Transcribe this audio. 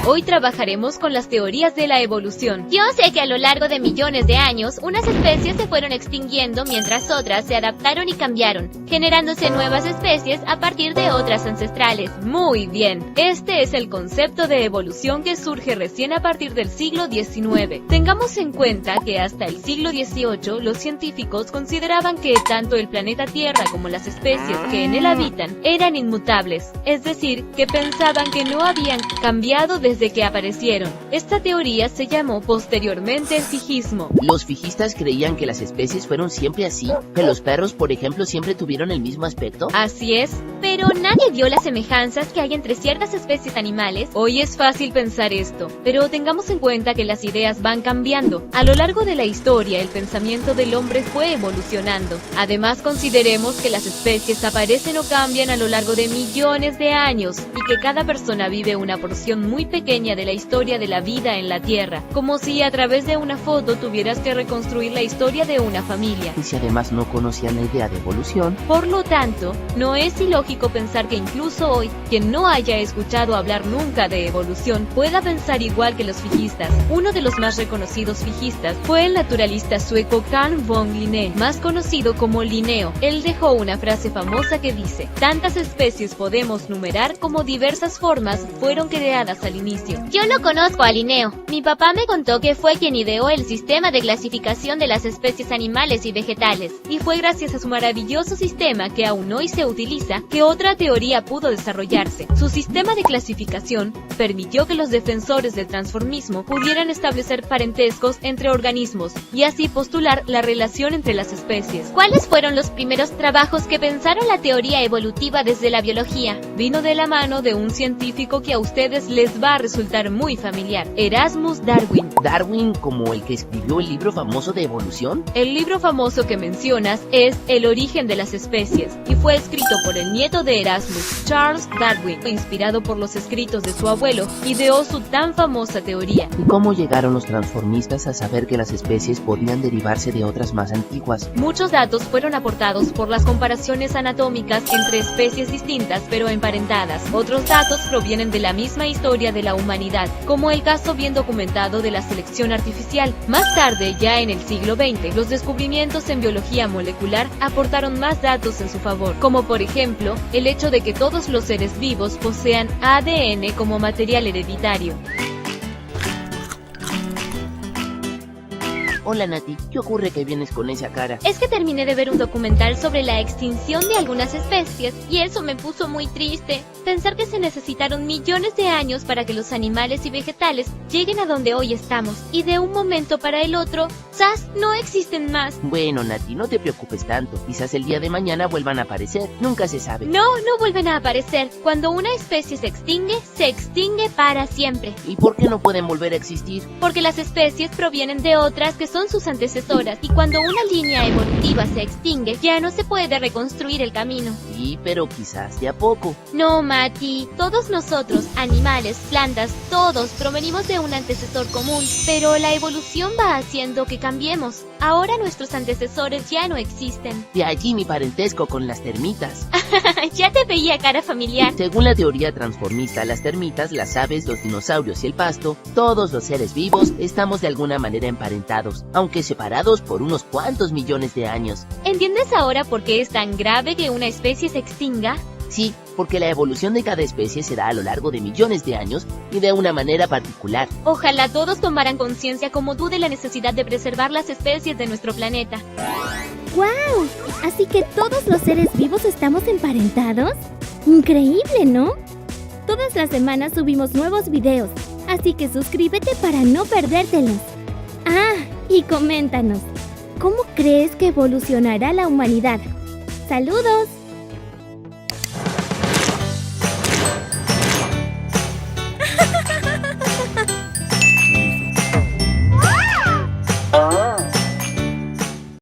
Hoy trabajaremos con las teorías de la evolución. Yo sé que a lo largo de millones de años, unas especies se fueron extinguiendo mientras otras se adaptaron y cambiaron, generándose nuevas especies a partir de otras ancestrales. Muy bien, este es el concepto de evolución que surge recién a partir del siglo XIX. Tengamos en cuenta que hasta el siglo XVIII los científicos consideraban que tanto el planeta Tierra como las especies que en él habitan eran inmutables, es decir, que pensaban que no habían cambiado desde que aparecieron. Esta teoría se llamó posteriormente el fijismo. Los fijistas creían que las especies fueron siempre así, que los perros, por ejemplo, siempre tuvieron el mismo aspecto. Así es, pero nadie vio las semejanzas que hay entre ciertas especies animales. Hoy es fácil pensar esto, pero tengamos en cuenta que las ideas van cambiando. A lo largo de la historia, el pensamiento del hombre fue evolucionando. Además, consideremos que las especies aparecen o cambian a lo largo de millones de años y que cada persona vive una porción muy pequeña de la historia de la vida en la Tierra, como si a través de una foto tuvieras que reconstruir la historia de una familia. Y si además no conocían la idea de evolución. Por lo tanto, no es ilógico pensar que incluso hoy, quien no haya escuchado hablar nunca de evolución pueda pensar igual que los fijistas. Uno de los más reconocidos fijistas fue el naturalista sueco Carl von Linné, más conocido como Linneo. Él dejó una frase famosa que dice: tantas especies podemos numerar como diversas formas fueron creadas al inicio. Yo no conozco a Linneo. Mi papá me contó que fue quien ideó el sistema de clasificación de las especies animales y vegetales. Y fue gracias a su maravilloso sistema que aún hoy se utiliza que otra teoría pudo desarrollarse. Su sistema de clasificación permitió que los defensores del transformismo pudieran establecer parentescos entre organismos y así postular la relación entre las especies. ¿Cuáles fueron los primeros trabajos que pensaron la teoría evolutiva desde la biología? Vino de la mano de un científico que a ustedes les va a resultar muy familiar: Erasmus Darwin. ¿Darwin como el que escribió el libro famoso de evolución? El libro famoso que mencionas es El origen de las especies y fue escrito por el nieto de Erasmus, Charles Darwin. Inspirado por los escritos de su abuelo, ideó su tan famosa teoría. ¿Y cómo llegaron los transformistas a saber que las especies podían derivarse de otras más antiguas? Muchos datos fueron aportados por las comparaciones anatómicas entre especies distintas pero emparentadas. Otros datos provienen de la misma historia de la humanidad, como el caso bien documentado de la selección artificial. Más tarde, ya en el siglo XX, los descubrimientos en biología molecular aportaron más datos en su favor, como por ejemplo, el hecho de que todos los seres vivos posean ADN como material hereditario. Hola Nati, ¿qué ocurre que vienes con esa cara? Es que terminé de ver un documental sobre la extinción de algunas especies y eso me puso muy triste. Pensar que se necesitaron millones de años para que los animales y vegetales lleguen a donde hoy estamos y de un momento para el otro, ¡zas!, no existen más. Bueno Nati, no te preocupes tanto, quizás el día de mañana vuelvan a aparecer, nunca se sabe. No vuelven a aparecer. Cuando una especie se extingue para siempre. ¿Y por qué no pueden volver a existir? Porque las especies provienen de otras que son sus antecesoras, y cuando una línea evolutiva se extingue, ya no se puede reconstruir el camino. Sí, pero quizás de a poco. No, Mati, todos nosotros, animales, plantas, todos provenimos de un antecesor común, pero la evolución va haciendo que cambiemos. Ahora nuestros antecesores ya no existen. De allí mi parentesco con las termitas. Ya te veía cara familiar. Según la teoría transformista, las termitas, las aves, los dinosaurios y el pasto, todos los seres vivos estamos de alguna manera emparentados, aunque separados por unos cuantos millones de años. ¿Entiendes ahora por qué es tan grave que una especie se extinga? Sí, porque la evolución de cada especie se da a lo largo de millones de años y de una manera particular. Ojalá todos tomaran conciencia como tú de la necesidad de preservar las especies de nuestro planeta. ¡Guau! ¿Así que todos los seres vivos estamos emparentados? ¡Increíble!, ¿no? Todas las semanas subimos nuevos videos, así que suscríbete para no perdértelos. Ah, y coméntanos, ¿cómo crees que evolucionará la humanidad? ¡Saludos!